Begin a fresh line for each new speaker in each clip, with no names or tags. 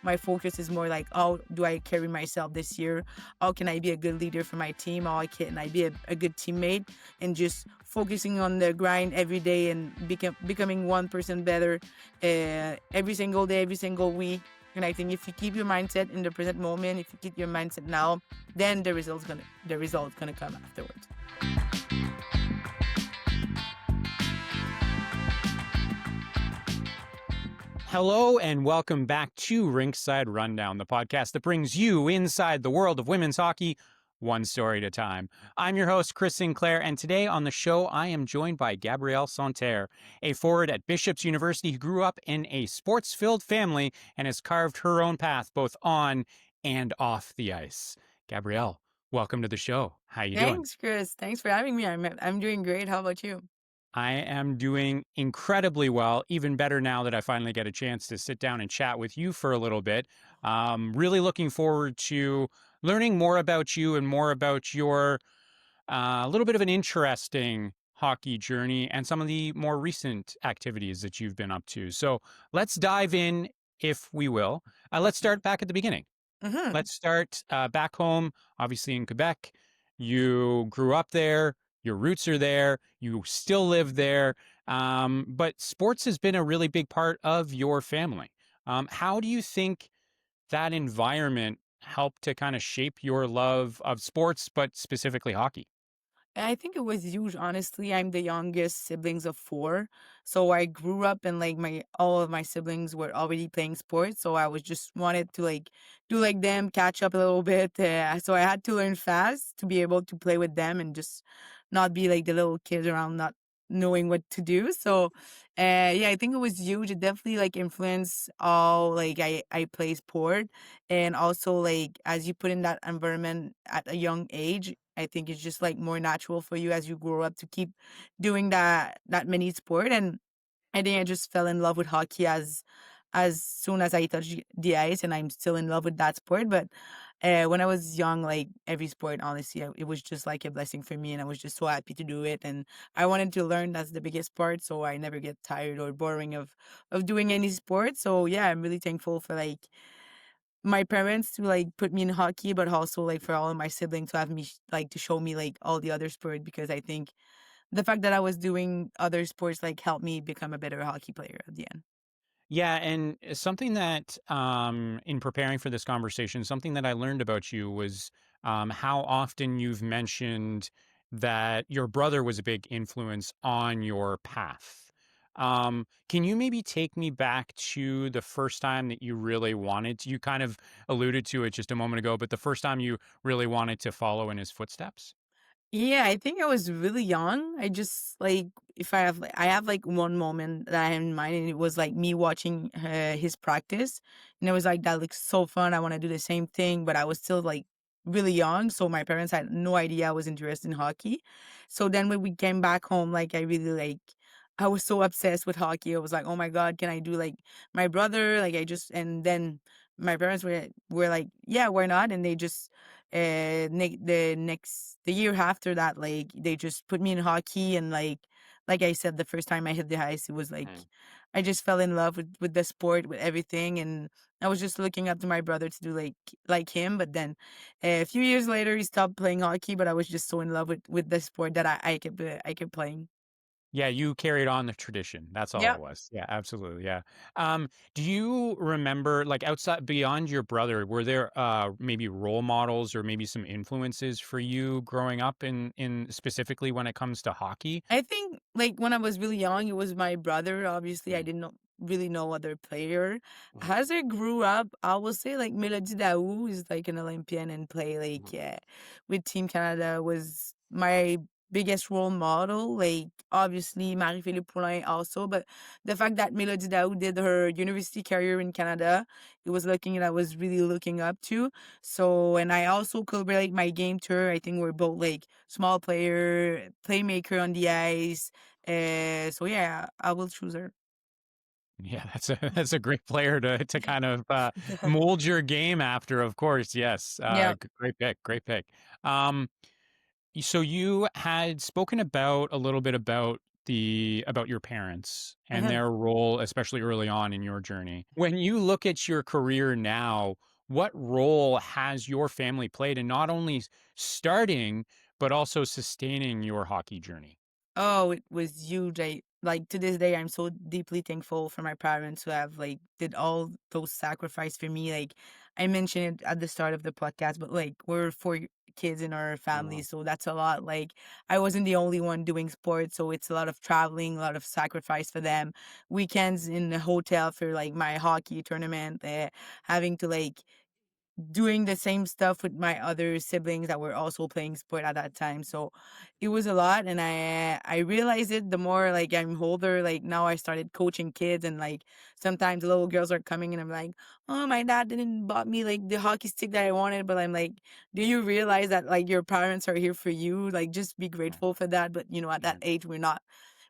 my focus is more like, how do I carry myself this year? How can I be a good leader for my team? How can I be a good teammate? And just focusing on the grind every day and becoming 1% better every single day, every single week. And I think if you keep your mindset in the present moment, if you keep your mindset now, then the results gonna come afterwards.
Hello and welcome back to Rinkside Rundown, the podcast that brings you inside the world of women's hockey, one story at a time. I'm your host, Chris Sinclair, and today on the show, I am joined by Gabrielle Santerre, a forward at Bishop's University who grew up in a sports-filled family and has carved her own path both on and off the ice. Gabrielle, welcome to the show. How you doing?
Thanks, Chris. Thanks for having me. I'm doing great. How about you?
I am doing incredibly well, even better now that I finally get a chance to sit down and chat with you for a little bit. Really looking forward to learning more about you and more about your little bit of an interesting hockey journey and some of the more recent activities that you've been up to. So let's dive in, if we will. Let's start back at the beginning.
Mm-hmm.
Let's start back home, obviously in Quebec. You grew up there. Your roots are there. You still live there. But sports has been a really big part of your family. How do you think that environment helped to kind of shape your love of sports, but specifically hockey?
I think it was huge, honestly. I'm the youngest siblings of four. So I grew up and like my all of my siblings were already playing sports. So I was just wanted to like do like them, catch up a little bit. So I had to learn fast to be able to play with them and just not be like the little kids around not knowing what to do. So yeah, I think it was huge. It definitely like influenced all like I play sport, and also like as you put in that environment at a young age, I think it's just like more natural for you as you grow up to keep doing that many sport. And I think I just fell in love with hockey as soon as I touched the ice, and I'm still in love with that sport. But when I was young, like every sport, honestly, it was just like a blessing for me, and I was just so happy to do it. And I wanted to learn. That's the biggest part, so I never get tired or boring of doing any sport. So yeah, I'm really thankful for like my parents to like put me in hockey, but also like for all of my siblings to have me like to show me like all the other sport, because I think the fact that I was doing other sports like helped me become a better hockey player at the end.
Yeah, and something that in preparing for this conversation, something that I learned about you was how often you've mentioned that your brother was a big influence on your path. Can you maybe take me back to the first time that you really wanted to, you kind of alluded to it just a moment ago, but the first time you really wanted to follow in his footsteps?
Yeah, I think I was really young. I just like if I have like one moment that I have in mind, and it was like me watching his practice, and it was like that looks so fun. I want to do the same thing, but I was still like really young, so my parents had no idea I was interested in hockey. So then when we came back home, like I really like I was so obsessed with hockey. I was like, oh my god, can I do like my brother? Like I just and then my parents were like, yeah, why not? And they just the year after that, like they just put me in hockey, and like I said, the first time I hit the ice, it was like
Mm.
I just fell in love with the sport, with everything. And I was just looking up to my brother to do like him. But then a few years later he stopped playing hockey, but I was just so in love with the sport that I kept playing.
Yeah, you carried on the tradition. That's all
Yeah.
it was. Yeah, absolutely. Yeah. Do you remember, like outside beyond your brother, were there maybe role models or maybe some influences for you growing up in specifically when it comes to hockey?
I think like when I was really young, it was my brother. Obviously, I
Mm,
didn't really know other player.
mhm,
As I grew up, I will say like Melody Daou is like an Olympian and play like
mhm.
with Team Canada, was my biggest role model. Like obviously Marie-Philippe Poulin also, but the fact that Melody Daou did her university career in Canada, it was looking that I was really looking up to. So, and I also could relate my game to her. I think we're both like small player, playmaker on the ice. So yeah, I will choose her.
Yeah, that's a great player to kind of mold your game after, of course. Yes.
Yeah.
Great pick. Great pick. So you had spoken about a little bit about about your parents and
Uh-huh.
their role, especially early on in your journey. When you look at your career now, what role has your family played in not only starting but also sustaining your hockey journey?
Oh, it was huge. I like to this day I'm so deeply thankful for my parents who have like did all those sacrifice for me. Like I mentioned it at the start of the podcast, but like we're four kids in our family,
Wow.
so that's a lot. Like I wasn't the only one doing sports, so it's a lot of traveling, a lot of sacrifice for them. Weekends in the hotel for like my hockey tournament, having to like doing the same stuff with my other siblings that were also playing sport at that time. So it was a lot, and I realized it the more like I'm older. Like now I started coaching kids, and like sometimes little girls are coming and I'm like, "Oh, my dad didn't bought me like the hockey stick that I wanted." But I'm like, "Do you realize that like your parents are here for you? Like just be
Right.
grateful for that." But at that
Right.
age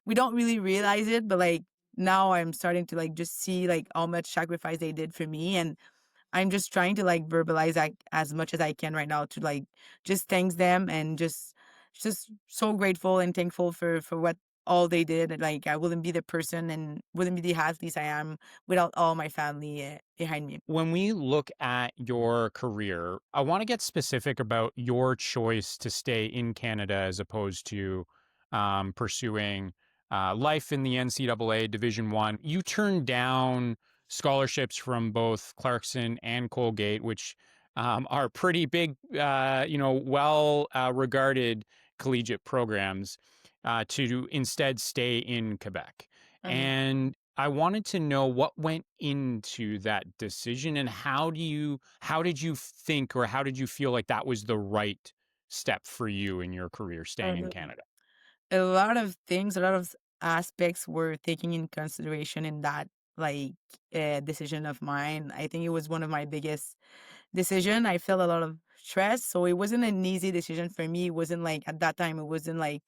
we don't really realize it, but like now I'm starting to like just see like how much sacrifice they did for me, and I'm just trying to like verbalize like as much as I can right now to like just thank them and just so grateful and thankful for what all they did. And, like I wouldn't be the person and wouldn't be the athlete I am without all my family behind me.
When we look at your career, I want to get specific about your choice to stay in Canada as opposed to pursuing life in the NCAA Division One. You turned down scholarships from both Clarkson and Colgate, which are pretty big, well regarded collegiate programs, to instead stay in Quebec.
Uh-huh.
And I wanted to know what went into that decision and how did you think or how did you feel like that was the right step for you in your career staying in
Uh,
Canada?
a lot of things, a lot of aspects were taken in consideration in that like decision of mine. I think it was one of my biggest decision. I felt a lot of stress, so it wasn't an easy decision for me. It wasn't like at that time. It wasn't like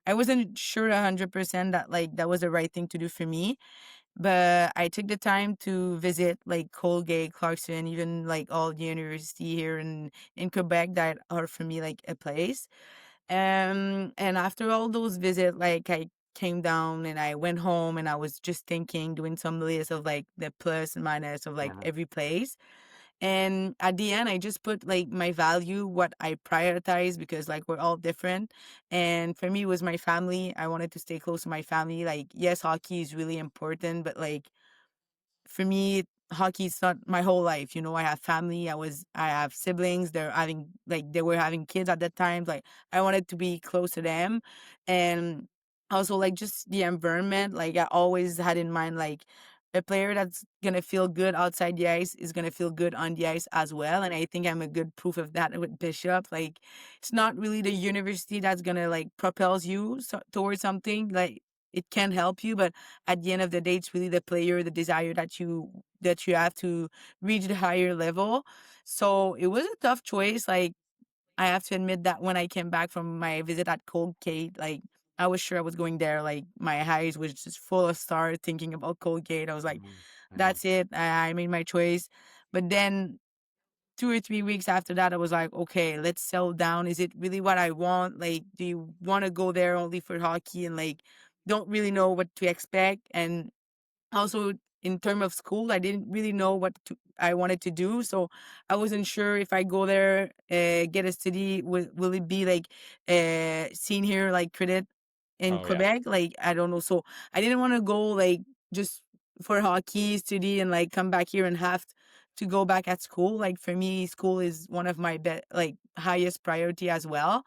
I wasn't sure 100% that like that was the right thing to do for me. But I took the time to visit like Colgate, Clarkson, even like all the university here in Quebec that are for me like a place. And after all those visits, like I came down and I went home and I was just thinking, doing some list of like the plus and minus of like
Mhm.
every place. And at the end, I just put like my value, what I prioritize, because like we're all different. And for me, it was my family. I wanted to stay close to my family. Like, yes, hockey is really important, but like for me, hockey is not my whole life. I have family. I have siblings. They were having kids at that time. Like, I wanted to be close to them. And also, like, just the environment. Like, I always had in mind, like, a player that's going to feel good outside the ice is going to feel good on the ice as well. And I think I'm a good proof of that with Bishop. Like, it's not really the university that's going to, like, propels you towards something. Like, it can help you, but at the end of the day, it's really the player, the desire that you have to reach the higher level. So it was a tough choice. Like I have to admit that when I came back from my visit at Colgate, like I was sure I was going there. Like my eyes was just full of stars thinking about Colgate. I was like,
Mhm. Mhm.
that's it. I made my choice. But then 2 or 3 weeks after that, I was like, okay, let's settle down. Is it really what I want? Like, do you want to go there only for hockey and like don't really know what to expect? And also in terms of school, I didn't really know I wanted to do. So I wasn't sure if I go there, get a study, will it be like senior like credit in
Oh yeah.
Quebec? Like I don't know. So I didn't want to go like just for hockey study and like come back here and have to go back at school. Like for me, school is one of my like highest priority as well.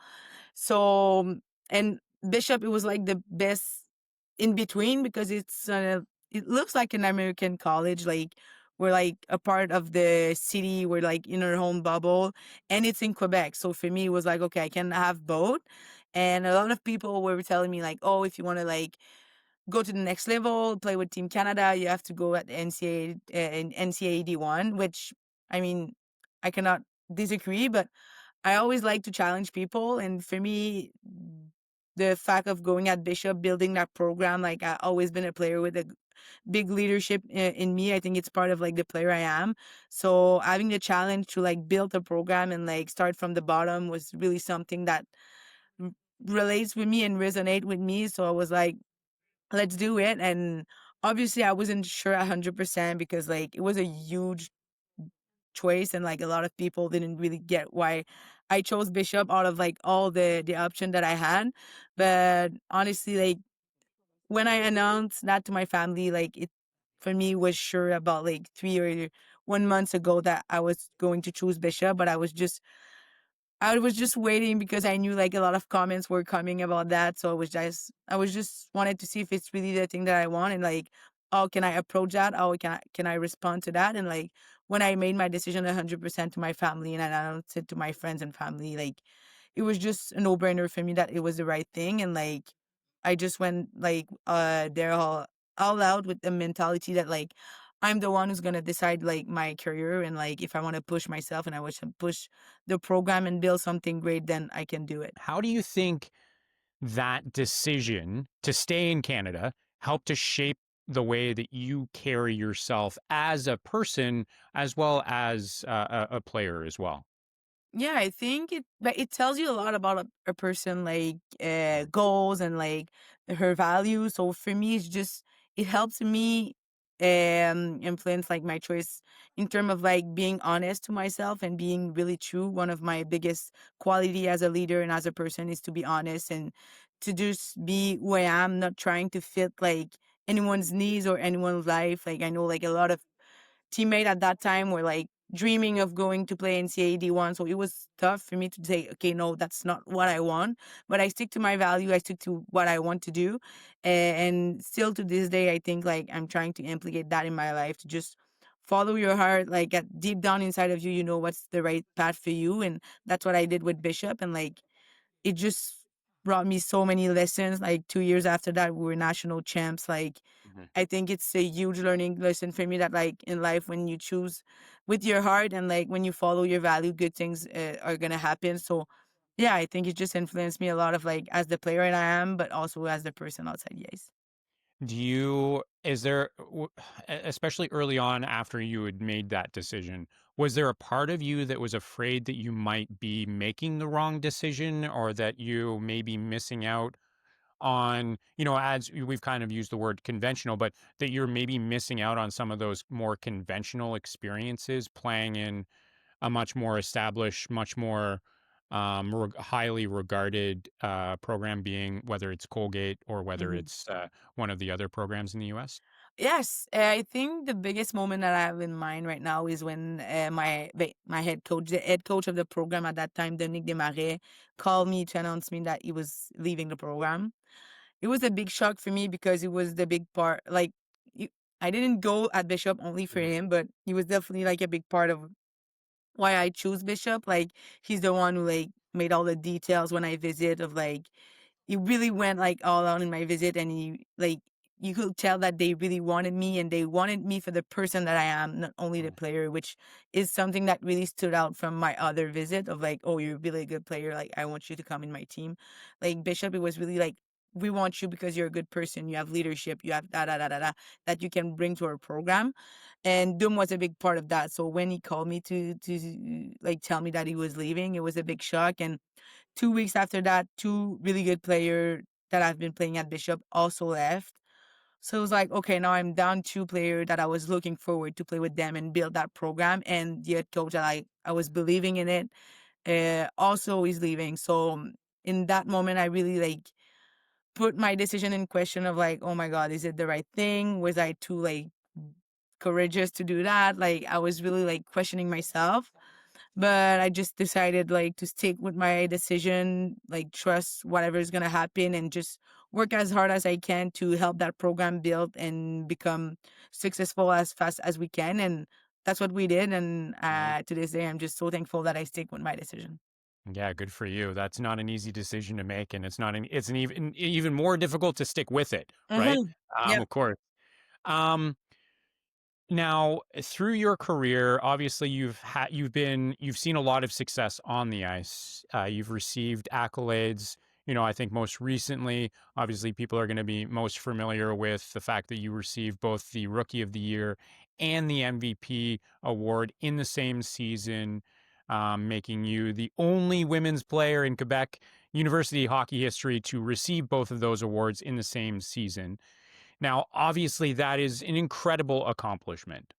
So, and Bishop, it was like the best in between because it looks like an American college. Like we're like a part of the city. We're like in our own bubble, and it's in Quebec. So for me, it was like okay, I can have both. And a lot of people were telling me like, oh, if you want to like go to the next level, play with Team Canada, you have to go at the NCAA D1, which I mean, I cannot disagree, but I always like to challenge people. And for me, the fact of going at Bishop, building that program, like I've always been a player with a big leadership in me. I think it's part of like the player I am. So having the challenge to like build a program and like start from the bottom was really something that r- relates with me and resonate with me. So I was like, let's do it. And obviously I wasn't sure 100% because like it was a huge choice, and like a lot of people didn't really get why I chose Bishop out of like all the option that I had. But honestly, like when I announced that to my family, like it for me was sure about like 3 or 1 months ago that I was going to choose Bishop, but I was just waiting because I knew like a lot of comments were coming about that. So I was just wanted to see if it's really the thing that I want, and like how can I approach that? How can I respond to that? And like when I made my decision 100% to my family and I announced it to my friends and family, like it was just a no brainer for me that it was the right thing. And like I just went like there all out with the mentality that like I'm the one who's gonna decide like my career, and like if I want to push myself and I wish to push the program and build something great, then I can do it.
How do you think that decision to stay in Canada helped to shape the way that you carry yourself as a person as well as a player as well?
Yeah, I think it tells you a lot about a person like goals and like her values. So for me, it's just it helps me influence like my choice in terms of like being honest to myself and being really true. One of my biggest quality as a leader and as a person is to be honest and to just be who I am, not trying to fit like anyone's needs or anyone's life. Like I know like a lot of teammate at that time were like dreaming of going to play NCAA D1. So it was tough for me to say, okay, no, that's not what I want. But I stick to my value. I stick to what I want to do. And still to this day, I think like I'm trying to implicate that in my life to just follow your heart. Like at deep down inside of you, you know what's the right path for you. And that's what I did with Bishop. And like it just brought me so many lessons. Like 2 years after that, we were national champs. Like
Mhm.
I think it's a huge learning lesson for me that like in life when you choose with your heart and like when you follow your value, good things are gonna happen. So yeah, I think it just influenced me a lot of like as the player that I am, but also as the person outside the ice.
Is there, especially early on after you had made that decision, was there a part of you that was afraid that you might be making the wrong decision or that you may be missing out on, as we've kind of used the word conventional, but that you're maybe missing out on some of those more conventional experiences playing in a much more established, much more highly regarded program, being whether it's Colgate or whether
Mhm.
it's one of the other programs in the US?
Yes, I think the biggest moment that I have in mind right now is when my head coach, the head coach of the program at that time, Dominique Desmarais, called me to announce me that he was leaving the program. It was a big shock for me because it was the big part. Like, you, I didn't go at Bishop only for
Mhm.
him, but he was definitely like a big part of why I choose Bishop. Like, he's the one who like made all the details when I visit of like he really went like all out in my visit, and he like you could tell that they really wanted me and they wanted me for the person that I am, not only the
Mhm.
player, which is something that really stood out from my other visit of like, oh, you're really a good player. Like I want you to come in my team. Like Bishop, it was really like we want you because you're a good person. You have leadership. You have da da da da da that you can bring to our program. And Doom was a big part of that. So when he called me to like tell me that he was leaving, it was a big shock. And 2 weeks after that, two really good player that I've been playing at Bishop also left. So it was like, okay, now I'm down two player that I was looking forward to play with them and build that program. And the head coach that I was believing in it also is leaving. So in that moment, I really like put my decision in question of like, oh my God, is it the right thing? Was I too like courageous to do that? Like I was really like questioning myself. But I just decided like to stick with my decision, like trust whatever is gonna happen and just work as hard as I can to help that program build and become successful as fast as we can. And that's what we did. And
Mhm.
to this day, I'm just so thankful that I stick with my decision.
Yeah, good for you. That's not an easy decision to make, and it's an even more difficult to stick with it, right?
Mm-hmm. Yep.
Of course. Um, Now, through your career, obviously you've seen a lot of success on the ice. You've received accolades. I think most recently, obviously, people are going to be most familiar with the fact that you received both the Rookie of the Year and the MVP award in the same season, making you the only women's player in Quebec University hockey history to receive both of those awards in the same season. Now, obviously, that is an incredible accomplishment.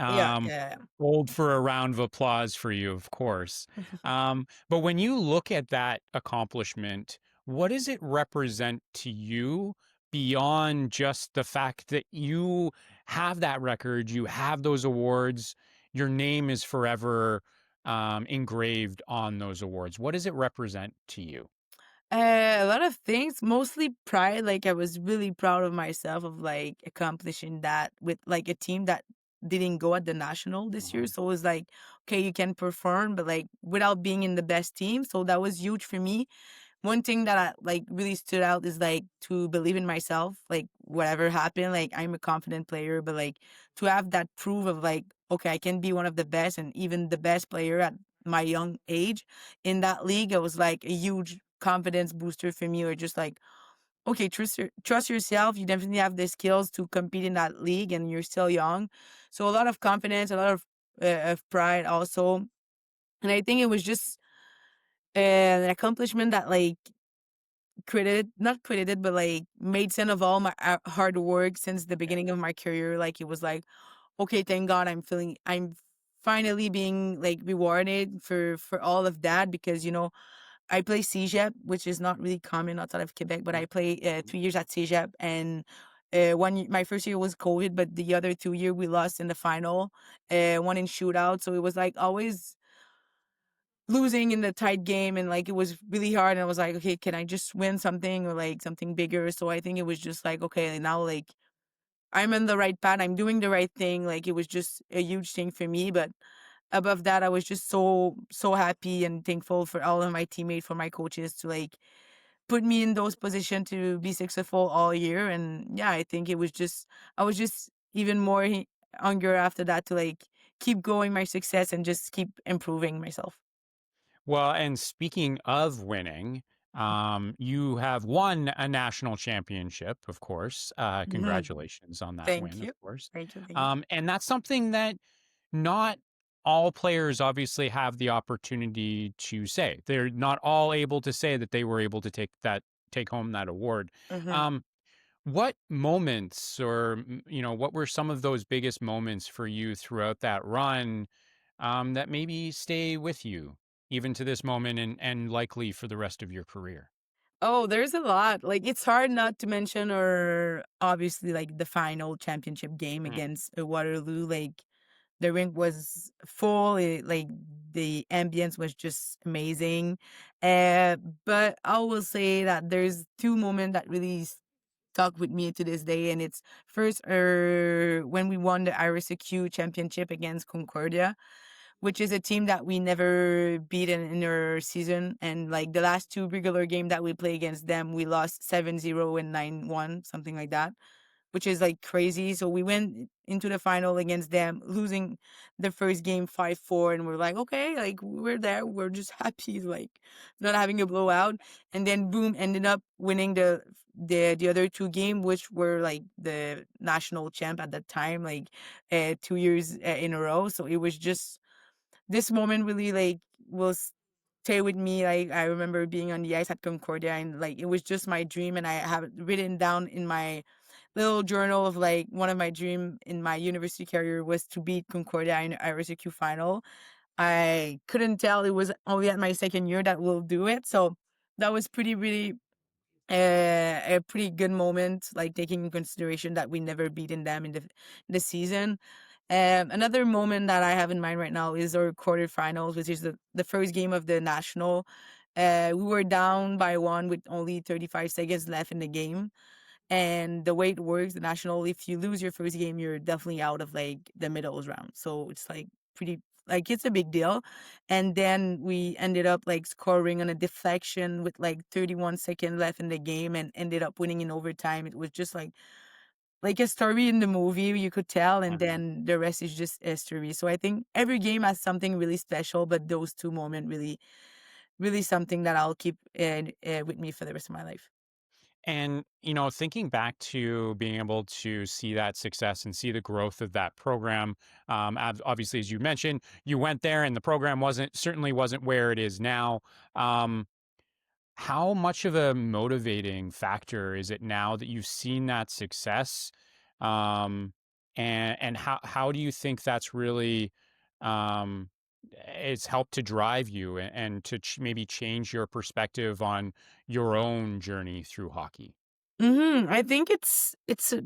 Yeah,
Um,
yeah.
Hold for a round of applause for you, of course. But when you look at that accomplishment, what does it represent to you beyond just the fact that you have that record, you have those awards, your name is forever engraved on those awards? What does it represent to you?
A lot of things, mostly pride. Like I was really proud of myself of like accomplishing that with like a team that didn't go at the national this year.
Uh-huh.
So it was like, okay, you can perform, but like without being in the best team. So that was huge for me. One thing that I like really stood out is like to believe in myself, like whatever happened, like I'm a confident player, but like to have that proof of like, okay, I can be one of the best and even the best player at my young age in that league. It was like a huge confidence booster for me, or just like, okay, trust yourself. You definitely have the skills to compete in that league and you're still young. So a lot of confidence, a lot of pride also. And I think it was just an accomplishment that like credited not credited, but, like, made sense of all my hard work since the beginning of my career. Like, it was like, "Okay, thank God I'm finally being, like, rewarded for all of that," because, I play cégep, which is not really common outside of Quebec, but I play, 3 years at cégep, and, 1 my first year was COVID, but the other 2 year we lost in the final, 1 in shootout, so it was, like, always losing in the tight game, and like it was really hard, and I was like, okay, can I just win something or like something bigger? So I think it was just like, okay, now like I'm in the right path, I'm doing the right thing. Like it was just a huge thing for me. But above that, I was just so happy and thankful for all of my teammates, for my coaches to like put me in those positions to be successful all year. And yeah, I think it was just I was just even more hunger after that to like keep going my success and just keep improving myself.
Well, and speaking of winning, you have won a national championship, of course. Congratulations on that
Thank
win, of
you.
course.
Thank you, thank you.
And that's something that not all players obviously have the opportunity to say. They're not all able to say that they were able to take home that award.
Mhm.
Um, what moments or what were some of those biggest moments for you throughout that run that maybe stay with you even to this moment and likely for the rest of your career?
Oh, there's a lot. Like, it's hard not to mention or obviously, like, the final championship game
Mm.
against, Waterloo. Like, the rink was full, like, the ambience was just amazing. Uh, but I will say that there's 2 moments that really stuck with me to this day, and it's first, when we won the IRSQ championship against Concordia, which is a team that we never beat in our season. And like the last 2 regular game that we play against them, we lost 7-0 and 9-1, something like that, which is like crazy. So we went into the final against them, losing the first game 5-4, and we're like, okay, like we're there, we're just happy, like not having a blowout. And then boom, ended up winning the other 2 game, which were like the national champ at that time, like 2 years in a row. So it was just this moment really like will stay with me. Like I remember being on the ice at Concordia, and like it was just my dream, and I have it written down in my little journal of like one of my dream in my university career was to beat Concordia in IRSQ final. I couldn't tell it was only at my second year that we'll do it. So that was pretty really a pretty good moment, like taking in consideration that we never beaten them in the season. Another moment that I have in mind right now is our quarterfinals, which is the first game of the national. We were down by 1 with only 35 seconds left in the game. And the way it works, the national, if you lose your first game, you're definitely out of like the middles round. So it's like pretty like it's a big deal. And then we ended up like scoring on a deflection with like 31 seconds left in the game and ended up winning in overtime. It was just like a story in the movie, you could tell, and
Uh-huh.
then the rest is just history. So I think every game has something really special, but those 2 moments really, really something that I'll keep with me for the rest of my life.
And thinking back to being able to see that success and see the growth of that program, obviously, as you mentioned, you went there and the program wasn't certainly wasn't where it is now. Um, how much of a motivating factor is it now that you've seen that success? Um, and how do you think that's really um, it's helped to drive you and to maybe change your perspective on your own journey through hockey?
I think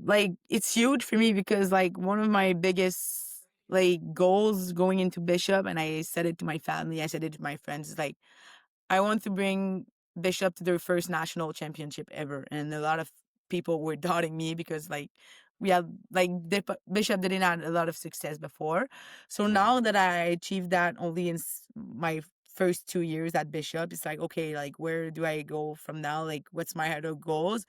like it's huge for me because like one of my biggest like goals going into Bishop, and I said it to my family, I said it to my friends, is like I want to bring Bishop to their first national championship ever. And a lot of people were doubting me because like we had like Bishop didn't have a lot of success before. So
Mhm.
now that I achieved that only in my first 2 years at Bishop, it's like, okay, like where do I go from now? Like what's my head of goals?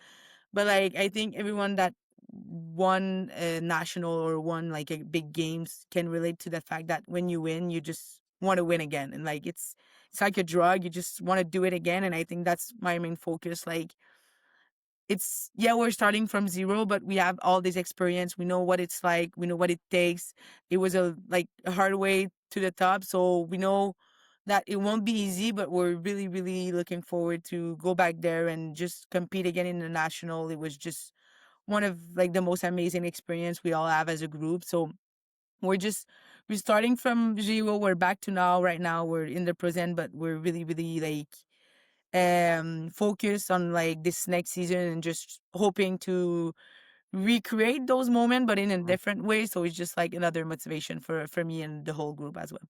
But like I think everyone that won a national or won like a big games can relate to the fact that when you win, you just want to win again, and like it's like a drug. You just want to do it again, and I think that's my main focus. Like it's yeah, we're starting from zero, but we have all this experience. We know what it's like. We know what it takes. It was a hard way to the top, so we know that it won't be easy, but we're really, really looking forward to go back there and just compete again in the national. It was just one of like the most amazing experience we all have as a group. So we're starting from zero. We're back to now. Right now, we're in the present, but we're really, really like focused on like this next season and just hoping to recreate those moments, but in a different way. So it's just like another motivation for me and the whole group as well.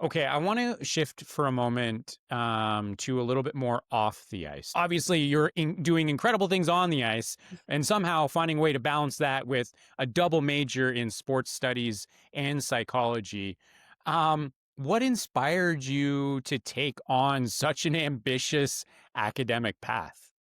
Okay, I want to shift for a moment to a little bit more off the ice. Obviously, you're doing incredible things on the ice, and somehow finding a way to balance that with a double major in sports studies and psychology. What inspired you to take on such an ambitious academic path?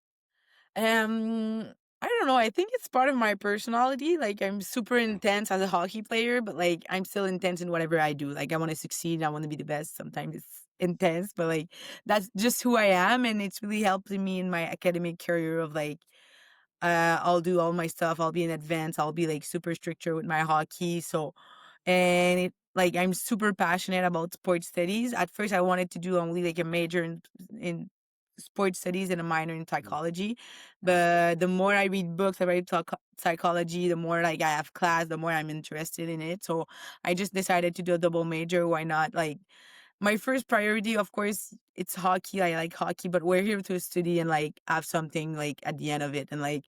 I don't know. I think it's part of my personality. Like I'm super intense as a hockey player, but like I'm still intense in whatever I do. Like I want to succeed. I want to be the best. Sometimes it's intense, but like that's just who I am, and it's really helping me in my academic career. Of like, I'll do all my stuff. I'll be in advance. I'll be like super stricter with my hockey. So, and it like I'm super passionate about sports studies. At first, I wanted to do only like a major in sports studies and a minor in psychology. But the more I read books about psychology, the more like I have class, the more I'm interested in it. So I just decided to do a double major. Why not? Like my first priority, of course, it's hockey. I like hockey, but we're here to study and like have something like at the end of it. And like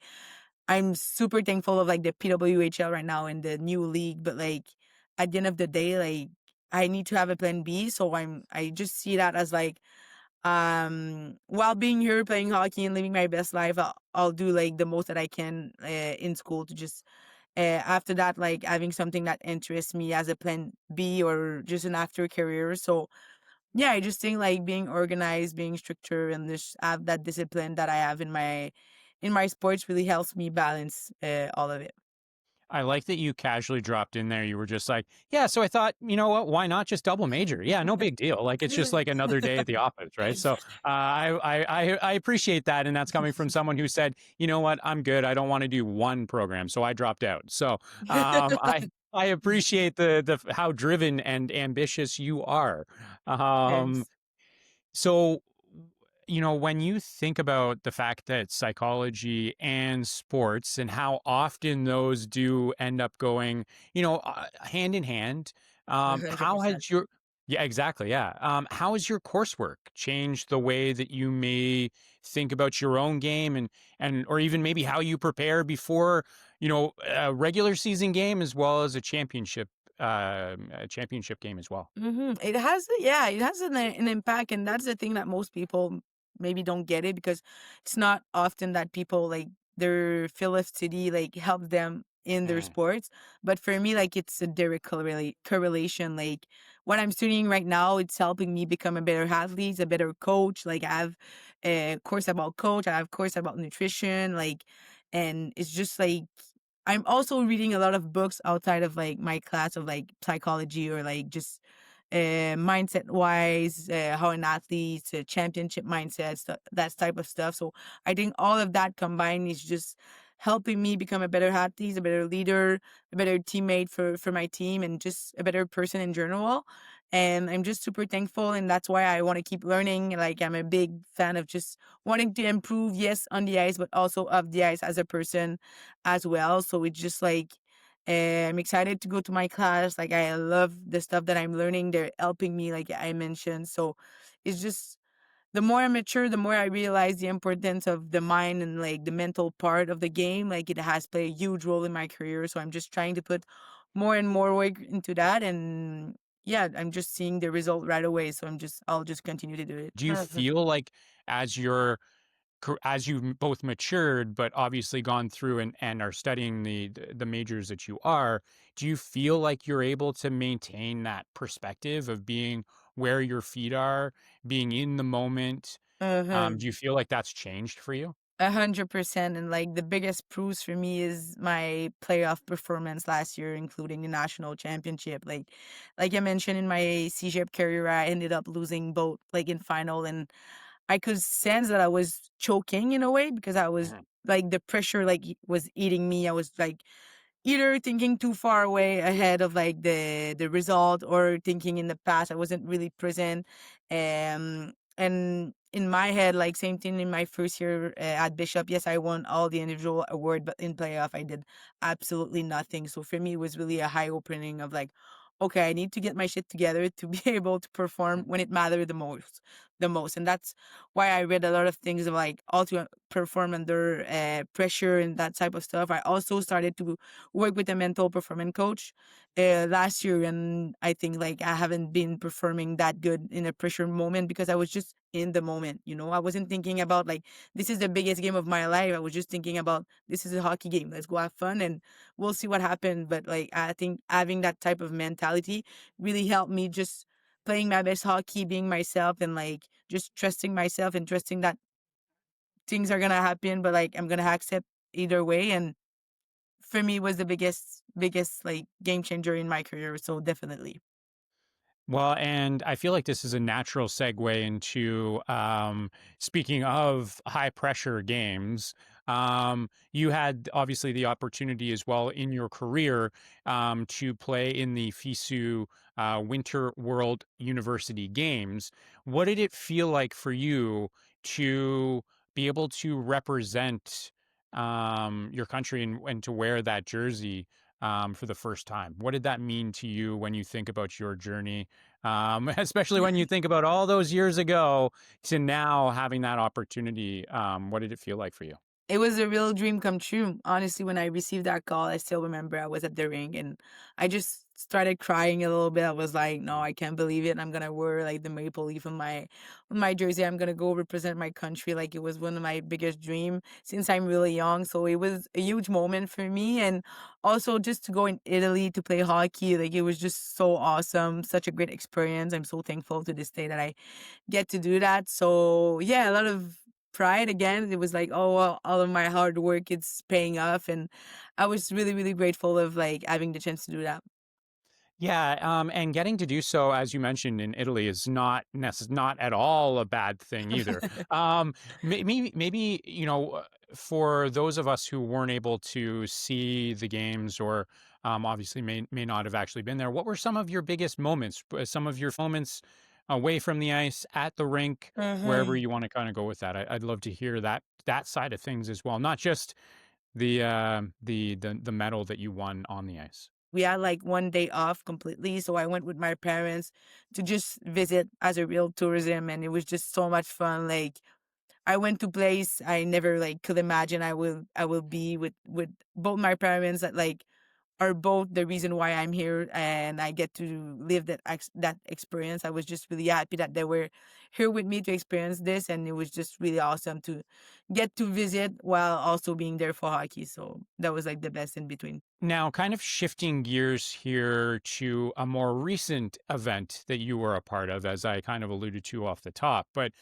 I'm super thankful of like the PWHL right now and the new league. But like at the end of the day, like I need to have a plan B. So I just see that as like while being here playing hockey and living my best life, I'll do like the most that I can in school to just after that like having something that interests me as a plan B or just an after career. So yeah, I just think like being organized, being stricter, and just have that discipline that I have in my sports really helps me balance all of it.
I like that you casually dropped in there. You were just like, yeah, so I thought, you know what? Why not just double major? Yeah, no big deal. Like it's just like another day at the office, right? So I appreciate that, and that's coming from someone who said, you know what? I'm good. I don't want to do one program, so I dropped out. So I appreciate the how driven and ambitious you are. Um,
Thanks.
so, when you think about the fact that psychology and sports and how often those do end up going, hand in hand, how
100%.
has your yeah, exactly, yeah. How has your coursework changed the way that you may think about your own game and or even maybe how you prepare before, a regular season game as well as a championship game as well?
It has, yeah, it has an impact, and that's the thing that most people maybe don't get it because it's not often that people like their city like help them in their
Mm.
sports. But for me, like it's a direct correlation. Like what I'm studying right now, it's helping me become a better athlete, a better coach. Like I have a course about coach, I have course about nutrition, like, and it's just like I'm also reading a lot of books outside of like my class of like psychology or like just mindset wise, how an athlete, championship mindset, that type of stuff. So I think all of that combined is just helping me become a better athlete, a better leader, a better teammate for my team, and just a better person in general. And I'm just super thankful, and that's why I want to keep learning. Like, I'm a big fan of just wanting to improve, yes, on the ice, but also off the ice as a person as well. So it's just like, I'm excited to go to my class. Like, I love the stuff that I'm learning. They're helping me, like I mentioned. So it's just, the more I mature, the more I realize the importance of the mind and like the mental part of the game. Like, it has played a huge role in my career. So I'm just trying to put more and more work into that. And yeah, I'm just seeing the result right away. So I'll just continue to do it.
Do you feel like as you're as you've both matured, but obviously gone through and are studying the majors that you are, do you feel like you're able to maintain that perspective of being where your feet are, being in the moment?
Uh-huh.
Do you feel like that's changed for you?
100%. And like the biggest proofs for me is my playoff performance last year, including the national championship. Like I mentioned, in my CJEP career, I ended up losing both, like in final, and I could sense that I was choking in a way because I was
Mhm.
like, the pressure like was eating me. I was like either thinking too far away ahead of like the result, or thinking in the past. I wasn't really present. And in my head, like same thing in my first year at Bishop. Yes, I won all the individual award, but in playoff I did absolutely nothing. So for me, it was really a high opening of like, okay, I need to get my shit together to be able to perform when it mattered the most. And that's why I read a lot of things of like all to perform under pressure and that type of stuff. I also started to work with a mental performance coach last year, and I think like I haven't been performing that good in a pressure moment because I was just in the moment. I wasn't thinking about like, this is the biggest game of my life. I was just thinking about, this is a hockey game, let's go have fun and we'll see what happens. But like, I think having that type of mentality really helped me just playing my best hockey, being myself, and like just trusting myself and trusting that things are gonna happen, but like I'm gonna accept either way. And for me, was the biggest like game changer in my career. So definitely.
Well, and I feel like this is a natural segue into speaking of high pressure games. You had obviously the opportunity as well in your career to play in the FISU Winter World University Games. What did it feel like for you to be able to represent your country and to wear that jersey for the first time? What did that mean to you when you think about your journey? Especially when you think about all those years ago to now having that opportunity. What did it feel like for you?
It was a real dream come true. Honestly, when I received that call, I still remember I was at the ring and I just started crying a little bit. I was like, no, I can't believe it. I'm gonna wear like the maple leaf on my jersey. I'm gonna go represent my country. Like, it was one of my biggest dream since I'm really young. So it was a huge moment for me. And also just to go in Italy to play hockey, like it was just so awesome. Such a great experience. I'm so thankful to this day that I get to do that. So yeah, a lot of pride again. It was like, oh, well, all of my hard work it's paying off, and I was really, really grateful of like having the chance to do that.
Yeah, and getting to do so, as you mentioned, in Italy is not at all a bad thing either. Maybe for those of us who weren't able to see the games or obviously may not have actually been there, what were some of your biggest moments? Some of your moments away from the ice, at the rink, wherever
Mhm.
you want to kind of go with that. I'd love to hear that side of things as well, not just the medal that you won on the ice.
We had like one day off completely, so I went with my parents to just visit as a real tourism, and it was just so much fun. Like, I went to place I never like could imagine I will be with both my parents that like are both the reason why I'm here, and I get to live that experience. I was just really happy that they were here with me to experience this, and it was just really awesome to get to visit while also being there for hockey. So that was like the best in between.
Now, kind of shifting gears here to a more recent event that you were a part of, as I kind of alluded to off the top, but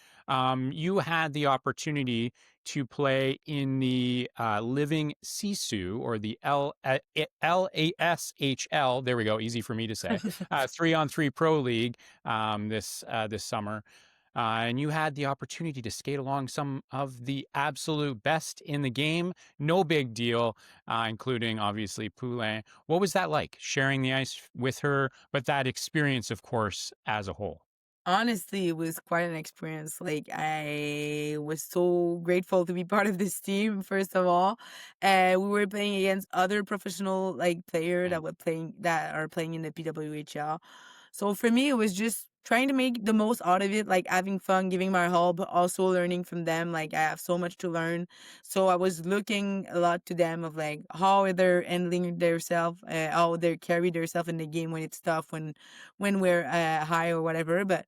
you had the opportunity to play in the Living Sisu or the LASHL. There we go, easy for me to say. 3-on-3 Pro League this summer. and you had the opportunity to skate along some of the absolute best in the game. No big deal, including obviously Poulin. What was that like, sharing the ice with her, but that experience, of course, as a whole?
Honestly, it was quite an experience. Like, I was so grateful to be part of this team, first of all. We were playing against other professional like player
Mm.
that are playing in the PWHL. So for me, it was just trying to make the most out of it, like having fun, giving my all, but also learning from them. Like, I have so much to learn. So I was looking a lot to them of like how they're handling themselves, how they carry themselves in the game when it's tough, when we're high or whatever. But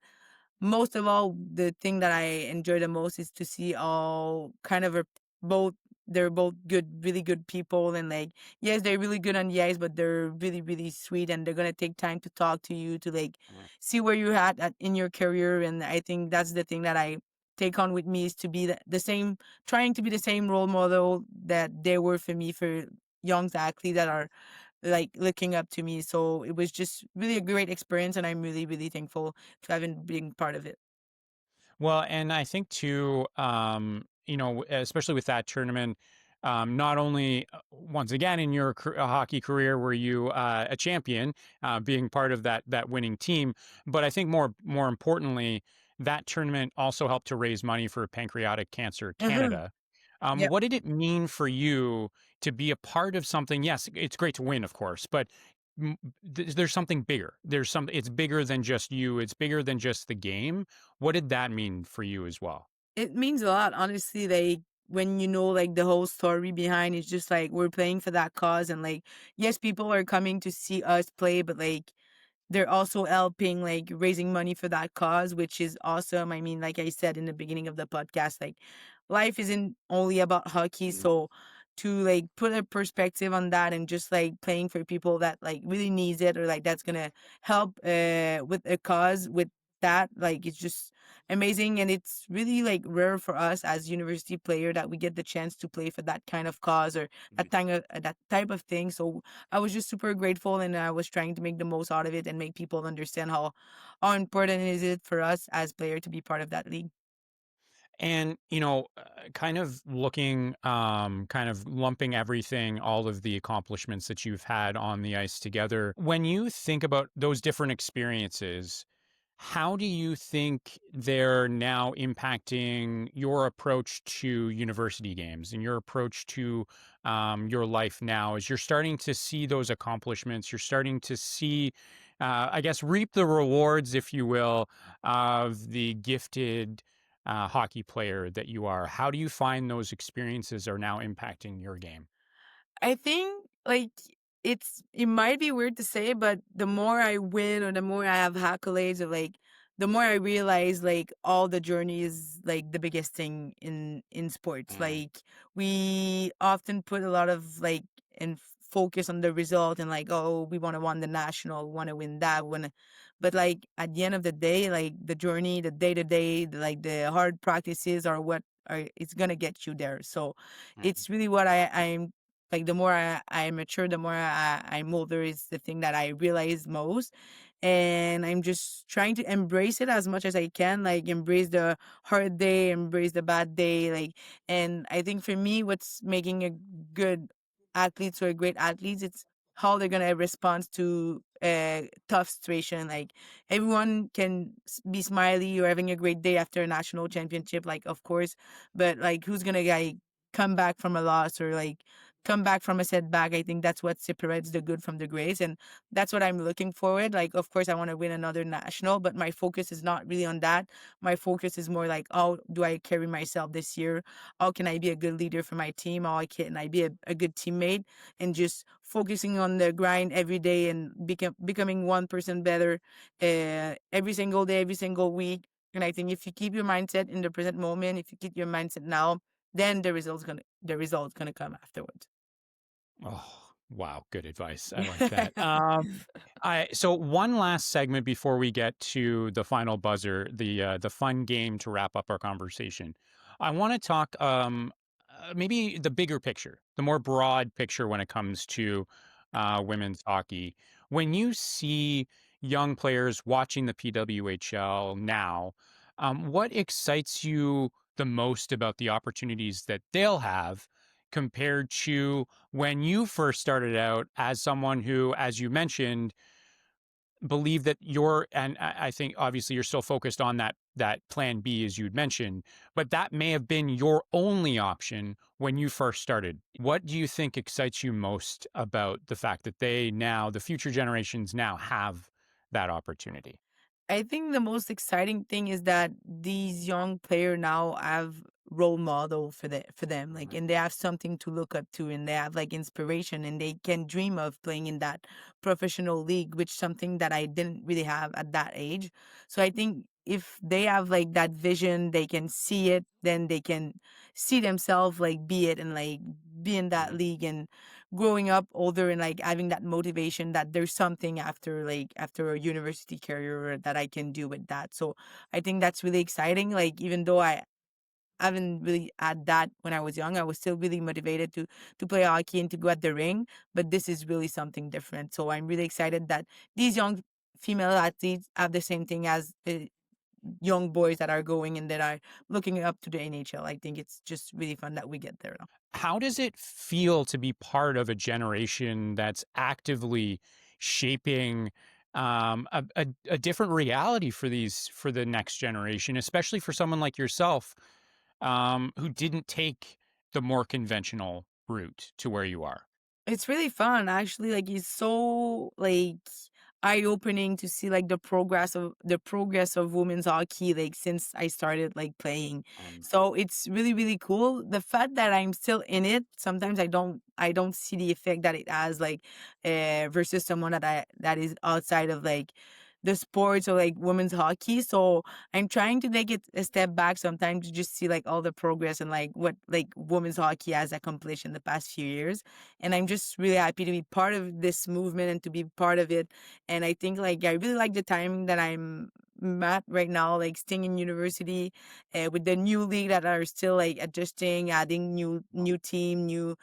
most of all, the thing that I enjoy the most is to see all kind of both. They're both good, really good people, and like, yes, they're really good on the ice, but they're really, really sweet, and they're gonna take time to talk to you to like
Mm.
see where you're at in your career. And I think that's the thing that I take on with me is to be the same, trying to be the same role model that they were for me for young athletes that are like looking up to me. So it was just really a great experience, and I'm really, really thankful to having been part of it.
Well, and I think too, especially with that tournament, not only once again in your hockey career were you a champion, being part of that winning team, but I think more importantly, that tournament also helped to raise money for Pancreatic Cancer
Uh-huh.
Canada.
Yep.
What did it mean for you to be a part of something? Yes, it's great to win, of course, but there's something bigger. There's some. It's bigger than just you. It's bigger than just the game. What did that mean for you as well?
It means a lot, honestly. Like, when you know like the whole story behind, it's just like we're playing for that cause, and like, yes, people are coming to see us play, but like they're also helping like raising money for that cause, which is awesome. I mean, like I said in the beginning of the podcast, like life isn't only about hockey.
Mhm.
So to like put a perspective on that and just like playing for people that like really needs it, or like that's gonna help with a cause with that, like it's just amazing. And it's really like rare for us as university player that we get the chance to play for that kind of cause or that type of thing. So I was just super grateful, and I was trying to make the most out of it and make people understand how important is it for us as player to be part of that league.
And, kind of looking, kind of lumping everything, all of the accomplishments that you've had on the ice together. When you think about those different experiences, how do you think they're now impacting your approach to university games and your approach to your life now as you're starting to see those accomplishments? You're starting to see, I guess, reap the rewards, if you will, of the gifted hockey player that you are. How do you find those experiences are now impacting your game?
I think like it might be weird to say, but the more I win or the more I have accolades, or like the more I realize like all the journey is like the biggest thing in sports.
Mm.
Like, we often put a lot of like and focus on the result, and like, oh, we want to win the national, want to win that one. But like at the end of the day, like the journey, the day to day, like the hard practices are what are it's gonna get you there. So
Mm.
it's really what I'm like. The more I mature, the more I'm older, is the thing that I realize most. And I'm just trying to embrace it as much as I can, like embrace the hard day, embrace the bad day. Like, and I think for me, what's making a good athletes or a great athletes, it's how they're gonna respond to a tough situation. Like, everyone can be smiley or having a great day after a national championship, like of course, but like who's gonna like come back from a loss or like come back from a setback? I think that's what separates the good from the great. And that's what I'm looking forward. Like, of course, I want to win another national, but my focus is not really on that. My focus is more like, how do I carry myself this year? How can I be a good leader for my team? How can I be a good teammate? And just focusing on the grind every day and becoming 1% better every single day, every single week. And I think if you keep your mindset in the present moment, if you keep your mindset now, then the results gonna come afterwards.
Oh, wow, good advice. I like that. So one last segment before we get to the final buzzer, the fun game to wrap up our conversation. I want to talk maybe the bigger picture, the more broad picture when it comes to women's hockey. When you see young players watching the PWHL now, What excites you the most about the opportunities that they'll have compared to when you first started out as someone who, as you mentioned, believe that you're and I think obviously you're still focused on that plan B as you'd mentioned, but that may have been your only option when you first started. What do you think excites you most about the fact that the future generations now have that opportunity?
I think the most exciting thing is that these young player now have role model for them, like,
Mhm.
and they have something to look up to, and they have like inspiration, and they can dream of playing in that professional league, which something that I didn't really have at that age. So I think if they have like that vision, they can see it, then they can see themselves like be it and like be in that
Mhm.
league, and growing up older and like having that motivation that there's something after like after a university career that I can do with that. So I think that's really exciting. Like even though I haven't really had that when I was young, I was still really motivated to play hockey and to go at the ring. But this is really something different. So I'm really excited that these young female athletes have the same thing as the young boys that are going and that are looking up to the NHL. I think it's just really fun that we get there now.
How does it feel to be part of a generation that's actively shaping a different reality for the next generation, especially for someone like yourself, who didn't take the more conventional route to where you are?
It's really fun, actually, like, it's so, like, eye-opening to see, like, the progress of women's hockey, like, since I started, like, playing. So, it's really, really cool. The fact that I'm still in it, sometimes I don't see the effect that it has, like, versus someone that is outside of, like, the sports or, like, women's hockey. So, I'm trying to take it a step back sometimes to just see, like, all the progress and, like, what, like, women's hockey has accomplished in the past few years, and I'm just really happy to be part of this movement and to be part of it. And I think like I really like the time that I'm at right now, like staying in university, with the new league that are still like adjusting, adding new team, new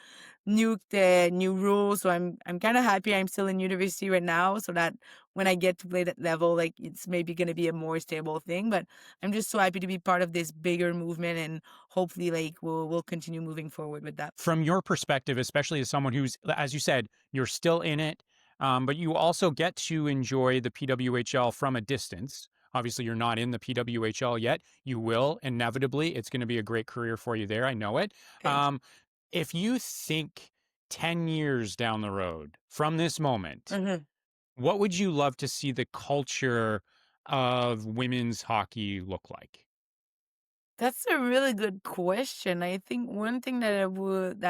rules. So I'm kind of happy I'm still in university right now, so that when I get to play that level, like it's maybe going to be a more stable thing. But I'm just so happy to be part of this bigger movement, and hopefully like we'll continue moving forward with that.
From your perspective, especially as someone who's, as you said, you're still in it, but you also get to enjoy the PWHL from a distance. Obviously, you're not in the PWHL yet. You will inevitably. It's going to be a great career for you there. I know it.
Thanks.
Um, if you think 10 years down the road from this moment,
Mhm.
what would you love to see the culture of women's hockey look like?
That's a really good question. I think one thing that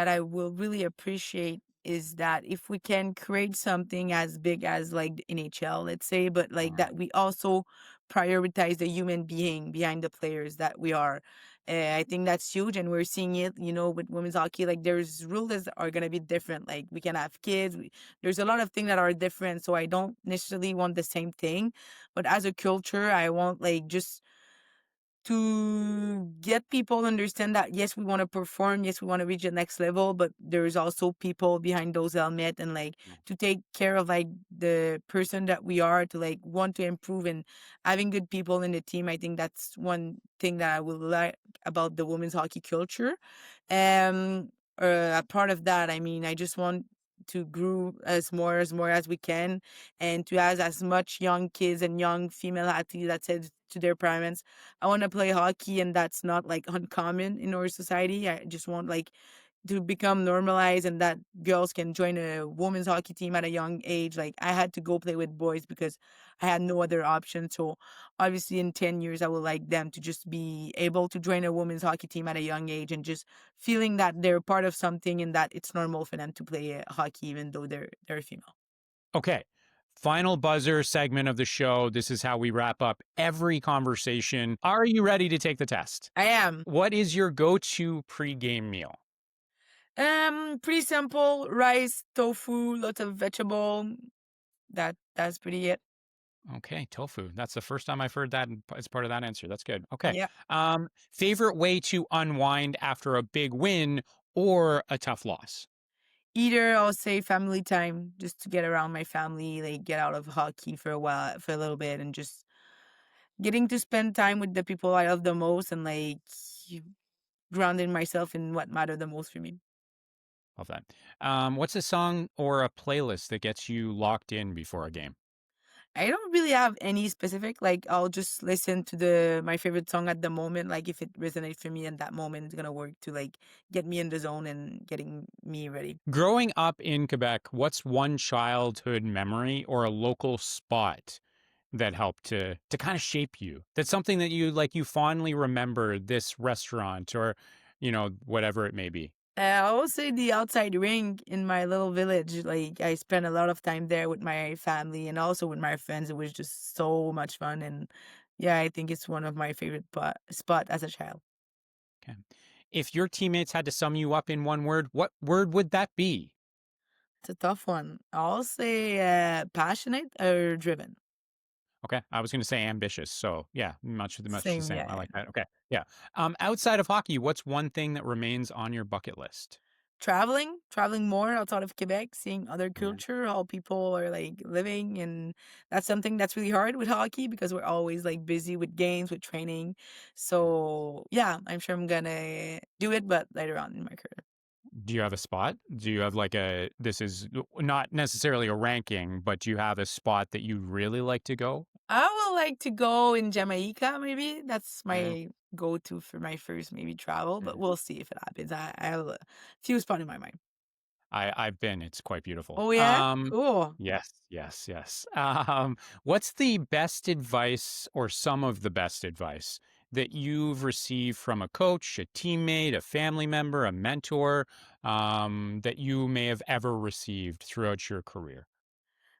I will really appreciate is that if we can create something as big as like the NHL, let's say, but like
Mhm.
that we also prioritize the human being behind the players that we are. I think that's huge, and we're seeing it, with women's hockey. Like there's rules that are gonna be different. Like we can have kids. There's a lot of things that are different. So I don't necessarily want the same thing, but as a culture, I want like just to get people understand that yes, we want to perform, yes, we want to reach the next level, but there's also people behind those helmet, and like to take care of like the person that we are, to like want to improve, and having good people in the team. I think that's one thing that I would like about the women's hockey culture. um a part of that, I mean, I just want to grow as more as we can, and to have as much young kids and young female athletes that said to their parents, I want to play hockey, and that's not like uncommon in our society. I just want like to become normalized, and that girls can join a women's hockey team at a young age. Like I had to go play with boys because I had no other option. So obviously in 10 years I would like them to just be able to join a women's hockey team at a young age, and just feeling that they're part of something and that it's normal for them to play hockey even though they're female.
Okay. Final buzzer segment of the show. This is how we wrap up every conversation. Are you ready to take the test?
I am.
What is your go to pregame meal?
Pretty simple: rice, tofu, lots of vegetable. That's pretty it.
Okay, tofu. That's the first time I've heard that as part of that answer. That's good. Okay.
Yeah.
Favorite way to unwind after a big win or a tough loss?
Either I'll say family time, just to get around my family, like get out of hockey for a while, for a little bit, and just getting to spend time with the people I love the most and like grounding myself in what matter the most for me.
Love that. What's a song or a playlist that gets you locked in before a game?
I don't really have any specific, like I'll just listen to the my favorite song at the moment. Like if it resonates for me in that moment, it's gonna work to like get me in the zone and getting me ready.
Growing up in Quebec, what's one childhood memory or a local spot that helped to kind of shape you? That's something that you fondly remember this restaurant or whatever it may be.
I will say the outside ring in my little village. Like I spent a lot of time there with my family and also with my friends. It was just so much fun, and yeah, I think it's one of my favorite spot as a child.
Okay. If your teammates had to sum you up in one word, what word would that be?
It's a tough one. I'll say passionate or driven.
Okay, I was going to say ambitious. So yeah, much the
Same,
same.
yeah,
I
yeah.
like that. Okay, yeah. Outside of hockey, what's one thing that remains on your bucket list?
Traveling more outside of Quebec, seeing other culture, how people are like living, and that's something that's really hard with hockey because we're always like busy with games, with training.
Yeah.
So yeah, I'm sure I'm gonna do it, but later on in my career.
Do you have a spot? Do you have like this is not necessarily a ranking, but do you have a spot that you really like to go?
I would like to go in Jamaica, maybe. That's
Yeah.
my go-to for my first maybe travel,
Yeah.
but we'll see if it happens. I have a few spots in my mind.
I've been. It's quite beautiful.
Oh yeah? Cool.
Yes, yes, yes. What's the best advice or some of the best advice that you've received from a coach, a teammate, a family member, a mentor, that you may have ever received throughout your career?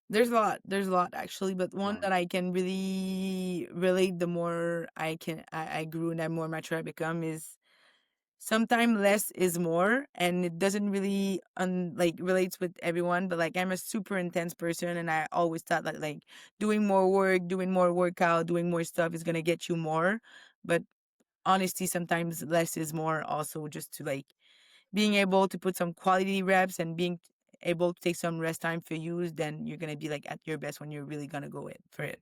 There's a lot actually, but
All
one
right.
that I can really relate the more I grew and the more mature I become is sometimes less is more, and it doesn't really like relates with everyone, but like I'm a super intense person and I always thought that like doing more work, doing more workout, doing more stuff is gonna get you more. But honestly, sometimes less is more also just to like being able to put some quality reps and being able to take some rest time for you, then you're gonna be like at your best when you're really gonna go it for it.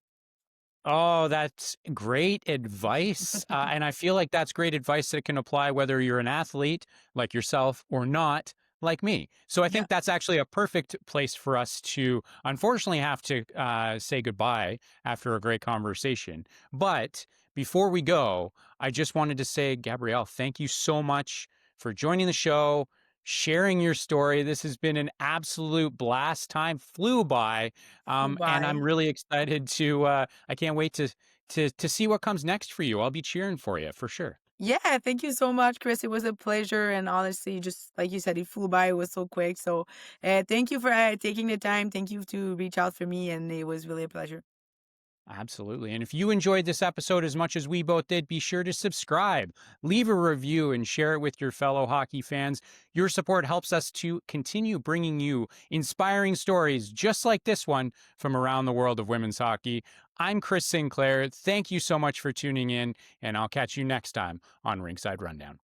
Oh, that's great advice. And I feel like that's great advice that can apply whether you're an athlete like yourself or not like me. So I
Yeah.
think that's actually a perfect place for us to unfortunately have to say goodbye after a great conversation. But before we go, I just wanted to say, Gabrielle, thank you so much for joining the show, sharing your story. This has been an absolute blast. Time flew by. And I'm
Bye.
really excited to I can't wait to see what comes next for you. I'll be cheering for you for sure.
Yeah, thank you so much, Chris. It was a pleasure, and honestly, just like you said, it flew by. It was so quick. So, thank you for taking the time. Thank you to reach out for me, and it was really a pleasure.
Absolutely. And if you enjoyed this episode as much as we both did, be sure to subscribe, leave a review, and share it with your fellow hockey fans. Your support helps us to continue bringing you inspiring stories just like this one from around the world of women's hockey. I'm Chris Sinclair. Thank you so much for tuning in, and I'll catch you next time on Rinkside Rundown.